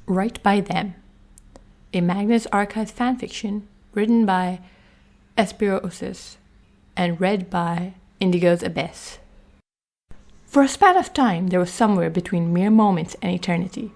Right by Them, a Magnus archive fanfiction written by Esperosis and read by Indigo's Ibyss. For a span of time, there was somewhere between mere moments and eternity.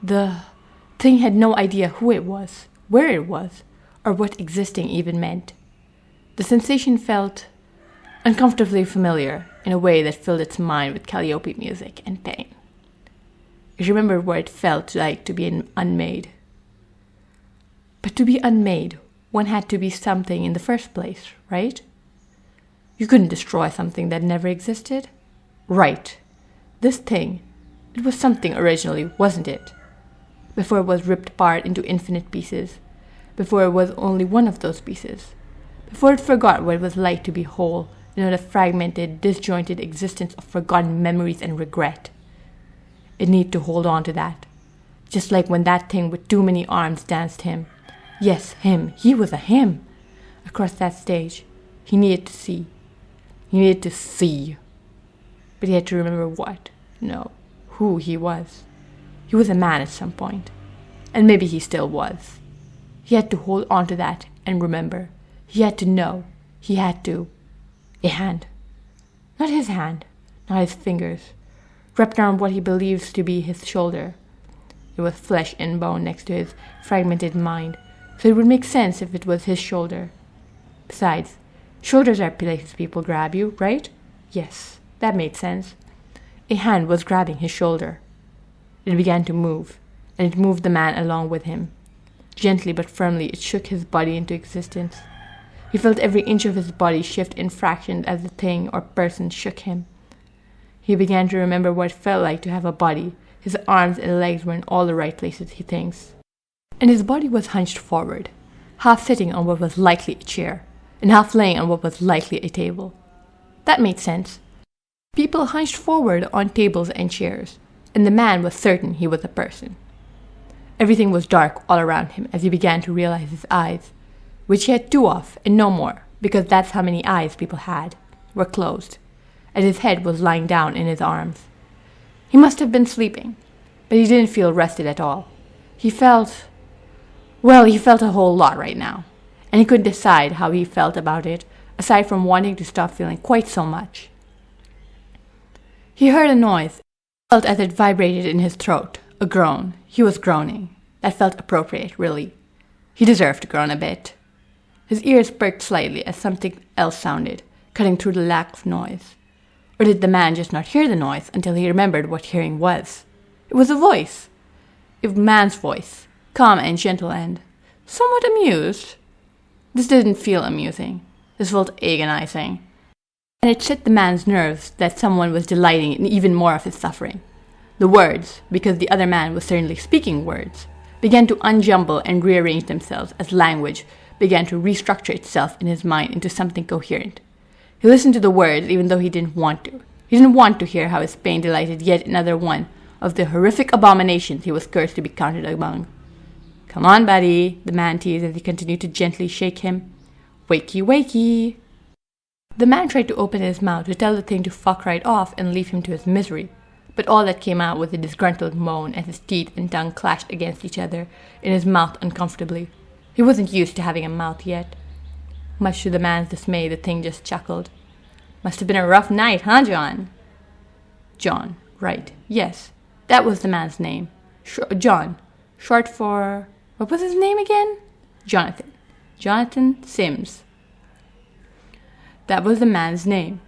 The thing had no idea who it was, where it was, or what existing even meant. The sensation felt uncomfortably familiar in a way that filled its mind with calliope music and pain. It remembered what it felt like to be unmade. But to be unmade, one had to be something in the first place, right? You couldn't destroy something that never existed. Right. This thing, it was something originally, wasn't it? Before it was ripped apart into infinite pieces. Before it was only one of those pieces. Before it forgot what it was like to be whole in a fragmented, disjointed existence of forgotten memories and regret. It needed to hold on to that. Just like when that thing with too many arms danced him. Yes, him. He was a him. Across that stage, he needed to see. He needed to see. But he had to remember what? No, who he was. He was a man at some point. And maybe he still was. He had to hold on to that and remember. He had to know. He had to. A hand. Not his hand. Not his fingers. Wrapped around what he believes to be his shoulder. It was flesh and bone next to his fragmented mind, so it would make sense if it was his shoulder. Besides, shoulders are places people grab you, right? Yes, that made sense. A hand was grabbing his shoulder. It began to move, and it moved the man along with him. Gently but firmly, it shook his body into existence. He felt every inch of his body shift in fractions as the thing or person shook him. He began to remember what it felt like to have a body. His arms and legs were in all the right places, he thinks. And his body was hunched forward, half sitting on what was likely a chair, and half laying on what was likely a table. That made sense. People hunched forward on tables and chairs, and the man was certain he was a person. Everything was dark all around him as he began to realize his eyes, which he had two of and no more, because that's how many eyes people had, were closed, and his head was lying down in his arms. He must have been sleeping, but he didn't feel rested at all. He felt a whole lot right now, and he couldn't decide how he felt about it, aside from wanting to stop feeling quite so much. He heard a noise, felt as it vibrated in his throat, a groan. He was groaning. That felt appropriate, really. He deserved to groan a bit. His ears perked slightly as something else sounded, cutting through the lack of noise. Or did the man just not hear the noise until he remembered what hearing was? It was a voice. A man's voice, calm and gentle and somewhat amused. This didn't feel amusing. This felt agonizing. And it set the man's nerves that someone was delighting in even more of his suffering. The words, because the other man was certainly speaking words, began to unjumble and rearrange themselves as language began to restructure itself in his mind into something coherent. He listened to the words even though he didn't want to. He didn't want to hear how his pain delighted yet another one of the horrific abominations he was cursed to be counted among. "Come on, buddy," the man teased as he continued to gently shake him. "Wakey, wakey." The man tried to open his mouth to tell the thing to fuck right off and leave him to his misery, but all that came out was a disgruntled moan as his teeth and tongue clashed against each other in his mouth uncomfortably. He wasn't used to having a mouth yet. Much to the man's dismay, the thing just chuckled. "Must have been a rough night, huh, John?" John, right. Yes, that was the man's name. John, short for... what was his name again? Jonathan. Jonathan Sims. That was the man's name.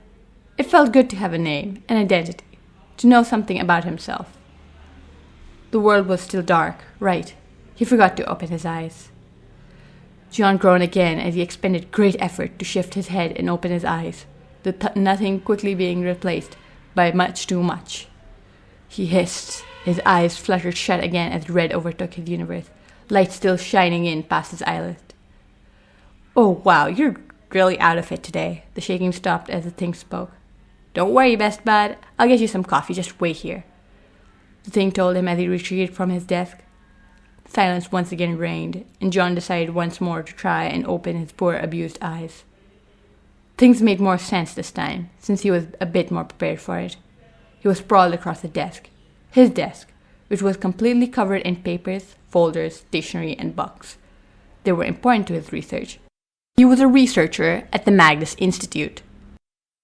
It felt good to have a name, an identity, to know something about himself. The world was still dark, right. He forgot to open his eyes. John groaned again as he expended great effort to shift his head and open his eyes, the nothing quickly being replaced by much too much. He hissed. His eyes fluttered shut again as red overtook his universe, light still shining in past his eyelid. "Oh, wow, you're really out of it today." The shaking stopped as the thing spoke. "Don't worry, best bud. I'll get you some coffee. Just wait here," the thing told him as he retreated from his desk. Silence once again reigned, and John decided once more to try and open his poor abused eyes. Things made more sense this time, since he was a bit more prepared for it. He was sprawled across the desk. His desk, which was completely covered in papers, folders, stationery, and books. They were important to his research. He was a researcher at the Magnus Institute.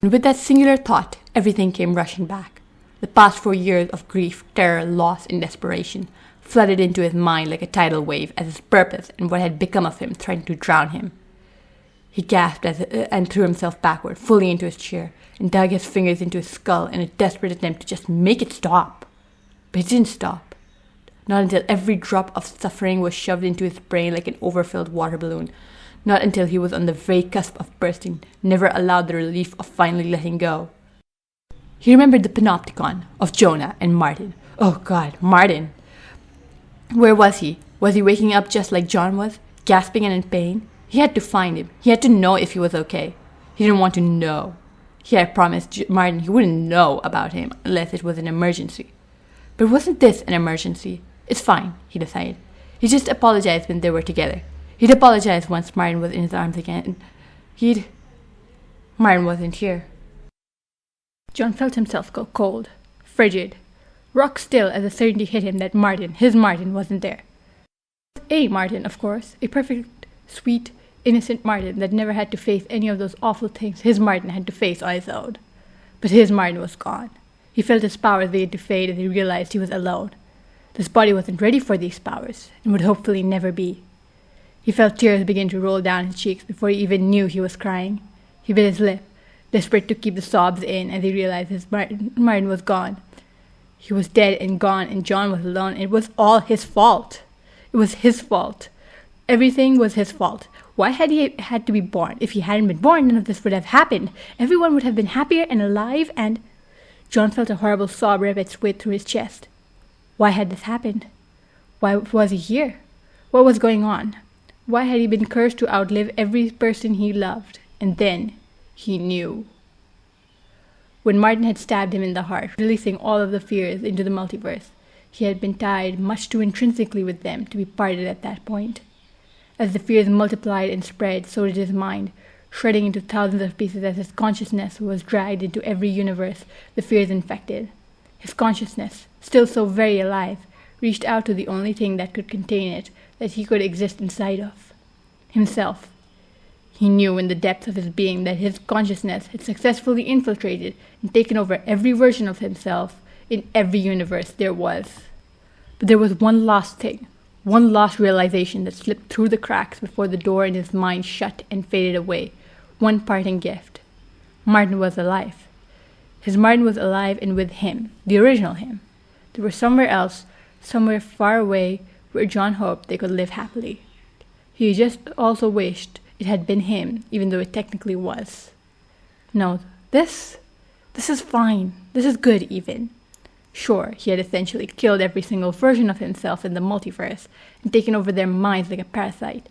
And with that singular thought, everything came rushing back. The past 4 years of grief, terror, loss, and desperation flooded into his mind like a tidal wave as his purpose and what had become of him threatened to drown him. He gasped and threw himself backward, fully into his chair, and dug his fingers into his skull in a desperate attempt to just make it stop. But it didn't stop. Not until every drop of suffering was shoved into his brain like an overfilled water balloon. Not until he was on the very cusp of bursting, never allowed the relief of finally letting go. He remembered the panopticon of Jonah and Martin. Oh God, Martin! Where was he? Was he waking up just like John was, gasping and in pain? He had to find him. He had to know if he was okay. He didn't want to know. He had promised Martin he wouldn't know about him unless it was an emergency. But wasn't this an emergency? It's fine, he decided. He just apologized when they were together. He'd apologize once Martin was in his arms again. Martin wasn't here. John felt himself go cold, frigid, rock still as the certainty hit him that his Martin, wasn't there. A Martin, of course, a perfect, sweet, innocent Martin that never had to face any of those awful things his Martin had to face on his own. But his Martin was gone. He felt his powers begin to fade as he realized he was alone. This body wasn't ready for these powers, and would hopefully never be. He felt tears begin to roll down his cheeks before he even knew he was crying. He bit his lip, desperate to keep the sobs in as he realized his Martin was gone. He was dead and gone, and John was alone. It was all his fault. It was his fault. Everything was his fault. Why had he had to be born? If he hadn't been born, none of this would have happened. Everyone would have been happier and alive, and... John felt a horrible sob rip its way through his chest. Why had this happened? Why was he here? What was going on? Why had he been cursed to outlive every person he loved? And then he knew. When Martin had stabbed him in the heart, releasing all of the fears into the multiverse, he had been tied much too intrinsically with them to be parted at that point. As the fears multiplied and spread, so did his mind, shredding into thousands of pieces as his consciousness was dragged into every universe the fears infected. His consciousness, still so very alive, reached out to the only thing that could contain it, that he could exist inside of. Himself. He knew in the depths of his being that his consciousness had successfully infiltrated and taken over every version of himself in every universe there was. But there was one last thing, one last realization that slipped through the cracks before the door in his mind shut and faded away. One parting gift. Martin was alive. His Martin was alive and with him, the original him. They were somewhere else, somewhere far away, where John hoped they could live happily. He just also wished it had been him, even though it technically was. No, this is fine. This is good, even. Sure, he had essentially killed every single version of himself in the multiverse and taken over their minds like a parasite.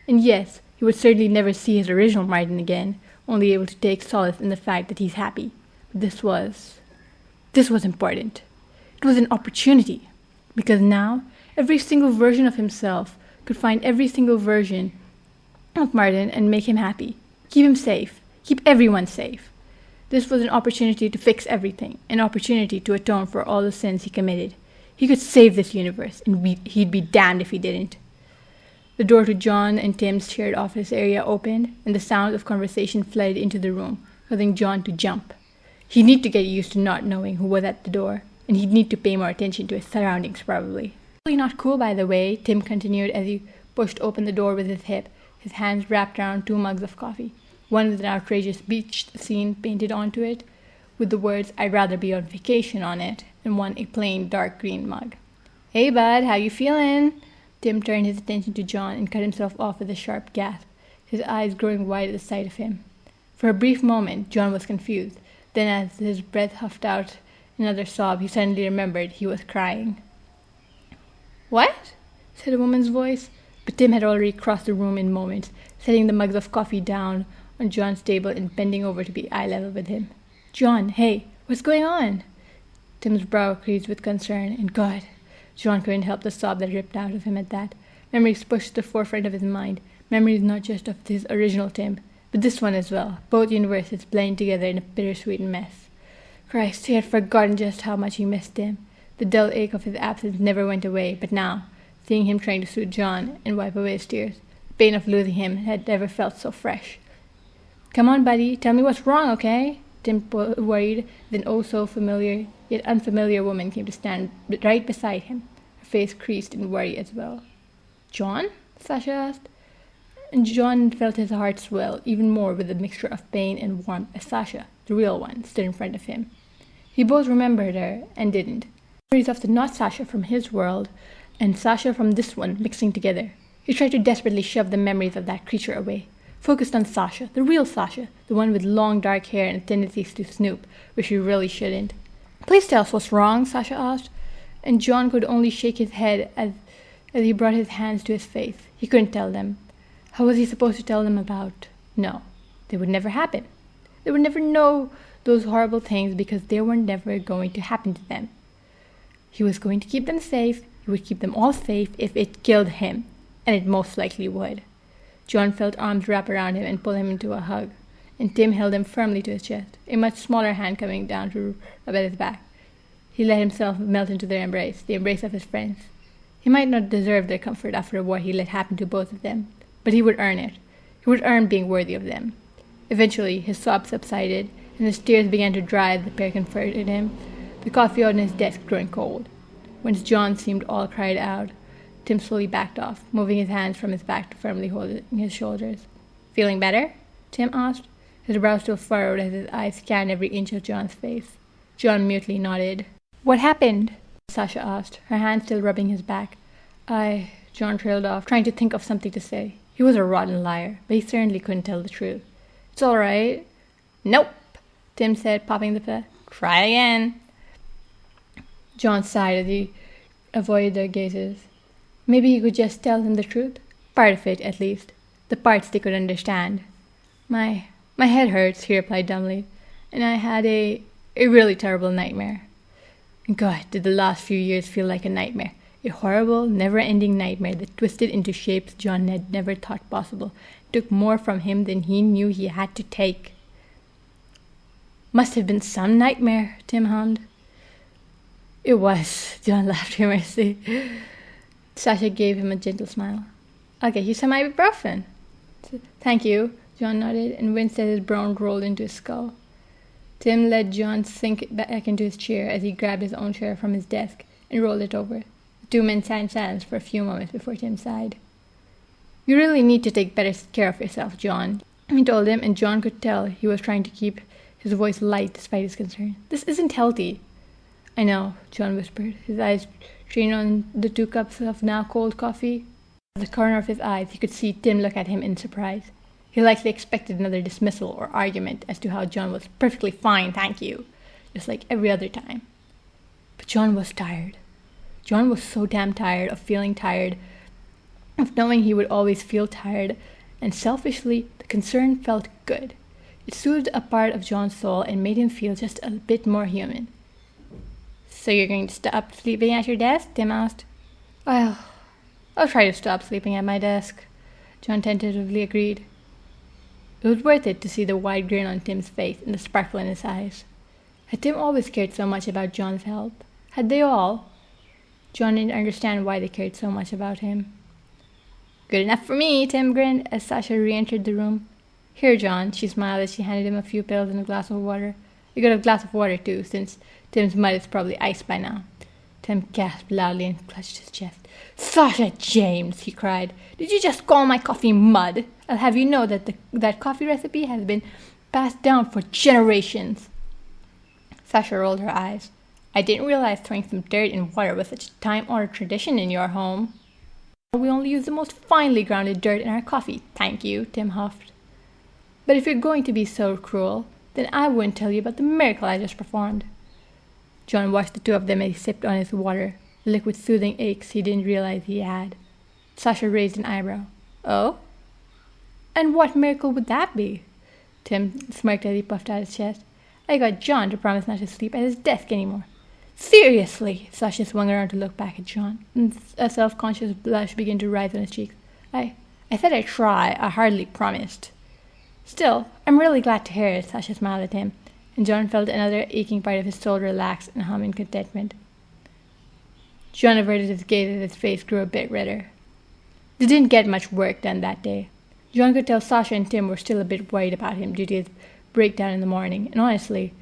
And yes, he would certainly never see his original Martin again, only able to take solace in the fact that he's happy. But this was important. It was an opportunity. Because now, every single version of himself could find every single version of Martin and make him happy. Keep him safe. Keep everyone safe. This was an opportunity to fix everything, an opportunity to atone for all the sins he committed. He could save this universe, and he'd be damned if he didn't. The door to John and Tim's shared office area opened, and the sound of conversation flooded into the room, causing John to jump. He'd need to get used to not knowing who was at the door, and he'd need to pay more attention to his surroundings, probably. Really not cool, by the way, Tim continued as he pushed open the door with his hip, his hands wrapped around 2 mugs of coffee, one with an outrageous beach scene painted onto it, with the words, "I'd rather be on vacation" on it, and one a plain dark green mug. "Hey bud, how you feeling?" Tim turned his attention to John and cut himself off with a sharp gasp, his eyes growing wide at the sight of him. For a brief moment, John was confused. Then as his breath huffed out another sob, he suddenly remembered he was crying. "What?" said a woman's voice, but Tim had already crossed the room in moments, setting the mugs of coffee down on John's table and bending over to be eye level with him. "John, hey, what's going on?" Tim's brow creased with concern, and God, John couldn't help the sob that ripped out of him at that. Memories pushed to the forefront of his mind, memories not just of his original Tim, but this one as well, both universes blending together in a bittersweet mess. Christ, he had forgotten just how much he missed Tim. The dull ache of his absence never went away, but now, seeing him trying to soothe John and wipe away his tears, the pain of losing him had never felt so fresh. "Come on, buddy, tell me what's wrong, okay?" Tim worried. Then oh so familiar, yet unfamiliar woman came to stand right beside him, her face creased in worry as well. "John?" Sasha asked. And John felt his heart swell even more with a mixture of pain and warmth as Sasha, the real one, stood in front of him. He both remembered her and didn't. Memories of the not Sasha from his world and Sasha from this one mixing together. He tried to desperately shove the memories of that creature away, focused on Sasha, the real Sasha, the one with long dark hair and tendencies to snoop, which he really shouldn't. "Please tell us what's wrong," Sasha asked, and John could only shake his head as he brought his hands to his face. He couldn't tell them. How was he supposed to tell them about? No, they would never happen. They would never know those horrible things because they were never going to happen to them. He was going to keep them safe. He would keep them all safe if it killed him, and it most likely would. John felt arms wrap around him and pull him into a hug, and Tim held him firmly to his chest, a much smaller hand coming down to rub at his back. He let himself melt into their embrace, the embrace of his friends. He might not deserve their comfort after what he let happen to both of them, but he would earn it. He would earn being worthy of them. Eventually, his sobs subsided, and his tears began to dry as the pair comforted him, the coffee on his desk growing cold. Once John seemed all cried out, Tim slowly backed off, moving his hands from his back to firmly holding his shoulders. "Feeling better?" Tim asked, his brow still furrowed as his eyes scanned every inch of John's face. John mutely nodded. "What happened?" Sasha asked, her hand still rubbing his back. John trailed off, trying to think of something to say. He was a rotten liar, but he certainly couldn't tell the truth. "It's all right." "Nope," Tim said, popping the pill. "Try again." John sighed as he avoided their gazes. Maybe he could just tell them the truth. Part of it, at least. The parts they could understand. My head hurts," he replied dumbly, "and I had a really terrible nightmare." God, did the last few years feel like a nightmare. A horrible, never-ending nightmare that twisted into shapes John had never thought possible. It took more from him than he knew he had to take. "Must have been some nightmare," Tim hummed. "It was," John laughed humorously. Sasha gave him a gentle smile. "I'll get you some ibuprofen." "Thank you," John nodded and winced as his brow rolled into his skull. Tim let John sink back into his chair as he grabbed his own chair from his desk and rolled it over. The two men sat in silence for a few moments before Tim sighed. "You really need to take better care of yourself, John," he told him, and John could tell he was trying to keep his voice light despite his concern. "This isn't healthy." "I know," John whispered, his eyes trained on the 2 cups of now cold coffee. At the corner of his eyes, he could see Tim look at him in surprise. He likely expected another dismissal or argument as to how John was perfectly fine, thank you, just like every other time. But John was tired. John was so damn tired of feeling tired, of knowing he would always feel tired, and selfishly, the concern felt good. It soothed a part of John's soul and made him feel just a bit more human. "So you're going to stop sleeping at your desk?" Tim asked. I'll try to stop sleeping at my desk," John tentatively agreed. It was worth it to see the wide grin on Tim's face and the sparkle in his eyes. Had Tim always cared so much about John's health? Had they all? John didn't understand why they cared so much about him. "Good enough for me," Tim grinned as Sasha re-entered the room. "Here, John," she smiled as she handed him a few pills and a glass of water. "You got a glass of water, too, since Tim's mud is probably iced by now." Tim gasped loudly and clutched his chest. "Sasha James," he cried, "did you just call my coffee mud? I'll have you know that that coffee recipe has been passed down for generations." Sasha rolled her eyes. "I didn't realize throwing some dirt in water was such a time-honored tradition in your home." "We only use the most finely grounded dirt in our coffee, thank you," Tim huffed. "But if you're going to be so cruel, then I wouldn't tell you about the miracle I just performed." John watched the two of them as he sipped on his water, the liquid soothing aches he didn't realize he had. Sasha raised an eyebrow. "Oh? And what miracle would that be?" Tim smirked as he puffed out his chest. "I got John to promise not to sleep at his desk anymore." "Seriously?" Sasha swung around to look back at John, and a self-conscious blush began to rise on his cheeks. I said I'd try. I hardly promised." "Still, I'm really glad to hear it," Sasha smiled at him, and John felt another aching part of his soul relax and hum in contentment. John averted his gaze as his face grew a bit redder. They didn't get much work done that day. John could tell Sasha and Tim were still a bit worried about him due to his breakdown in the morning, and honestly,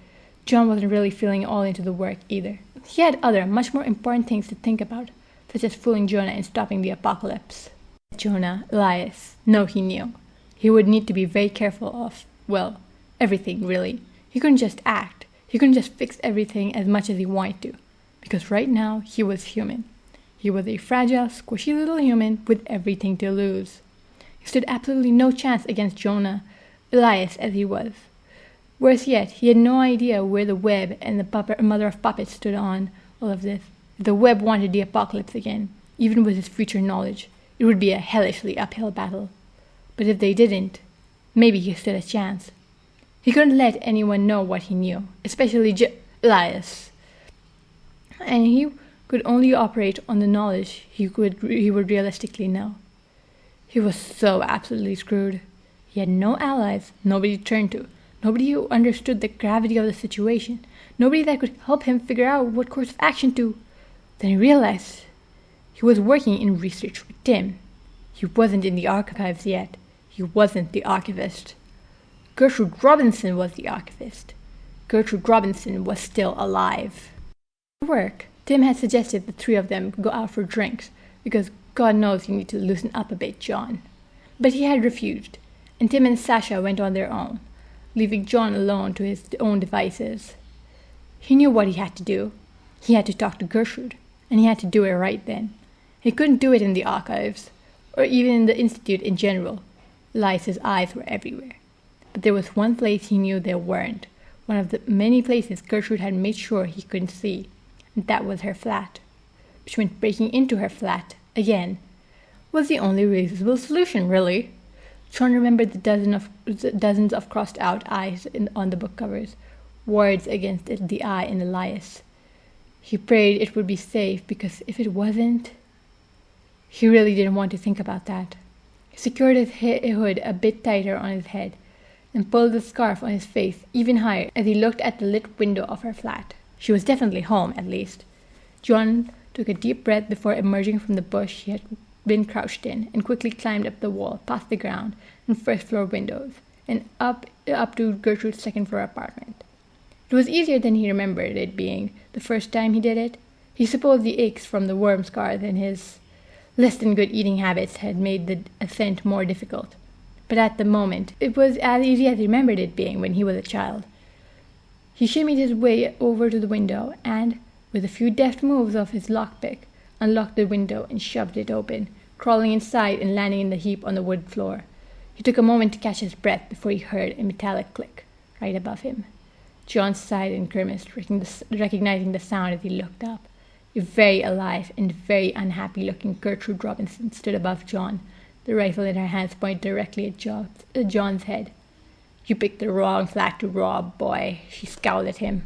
John wasn't really feeling all into the work either. He had other, much more important things to think about, such as fooling Jonah and stopping the apocalypse. Jonah, Elias, no, he knew. He would need to be very careful of, well, everything really. He couldn't just act. He couldn't just fix everything as much as he wanted to, because right now he was human. He was a fragile, squishy little human with everything to lose. He stood absolutely no chance against Jonah, Elias as he was. Worse yet, he had no idea where the web and the mother of puppets stood on all of this. If the web wanted the apocalypse again, even with his future knowledge, it would be a hellishly uphill battle. But if they didn't, maybe he stood a chance. He couldn't let anyone know what he knew, especially Elias. And he could only operate on the knowledge he would realistically know. He was so absolutely screwed. He had no allies, nobody to turn to, nobody who understood the gravity of the situation, nobody that could help him figure out what course of action to. Then he realized he was working in research with Tim. He wasn't in the archives yet. He wasn't the archivist. Gertrude Robinson was the archivist. Gertrude Robinson was still alive. At work, Tim had suggested the three of them go out for drinks, because God knows you need to loosen up a bit, John. But he had refused, and Tim and Sasha went on their own, leaving John alone to his own devices. He knew what he had to do. He had to talk to Gertrude, and he had to do it right then. He couldn't do it in the archives, or even in the Institute in general. Elias's eyes were everywhere. But there was one place he knew there weren't, one of the many places Gertrude had made sure he couldn't see, and that was her flat. Which meant breaking into her flat, again, was the only reasonable solution, really. John remembered the dozens of crossed-out eyes on the book covers, words against the eye in Elias. He prayed it would be safe, because if it wasn't... He really didn't want to think about that. He secured his hood a bit tighter on his head, and pulled the scarf on his face even higher as he looked at the lit window of her flat. She was definitely home, at least. John took a deep breath before emerging from the bush he had been crouched in, and quickly climbed up the wall, past the ground and first-floor windows, and up to Gertrude's second-floor apartment. It was easier than he remembered it being the first time he did it. He supposed the aches from the worm scars and his less-than-good eating habits had made the ascent more difficult. But at the moment, it was as easy as he remembered it being when he was a child. He shimmied his way over to the window and, with a few deft moves of his lockpick, unlocked the window and shoved it open, crawling inside and landing in the heap on the wood floor. He took a moment to catch his breath before he heard a metallic click right above him. John sighed and grimaced, recognizing the sound as he looked up. A very alive and very unhappy-looking Gertrude Robinson stood above John, the rifle in her hands pointed directly at John's head. "You picked the wrong flat to rob, boy," she scowled at him.